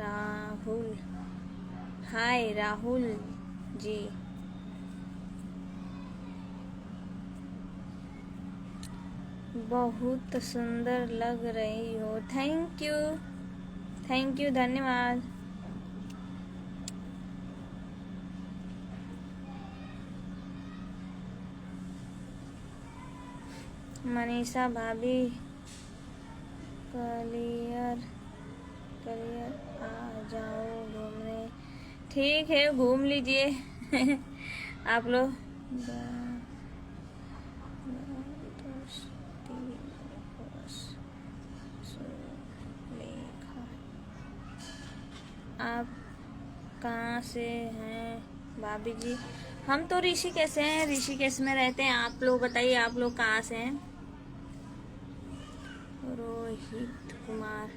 राहुल, हाय राहुल जी, बहुत सुंदर लग रही हो। थैंक यू, थैंक यू, धन्यवाद। मनीषा भाभी, कलियर कलियर आ जाओ घूमने। ठीक है, घूम लीजिए आप लोग। आप कहाँ से हैं भाभी जी? हम तो ऋषिकेश से हैं, ऋषिकेश में रहते हैं। आप लोग बताइए, आप लोग कहाँ से हैं? रोहित कुमार,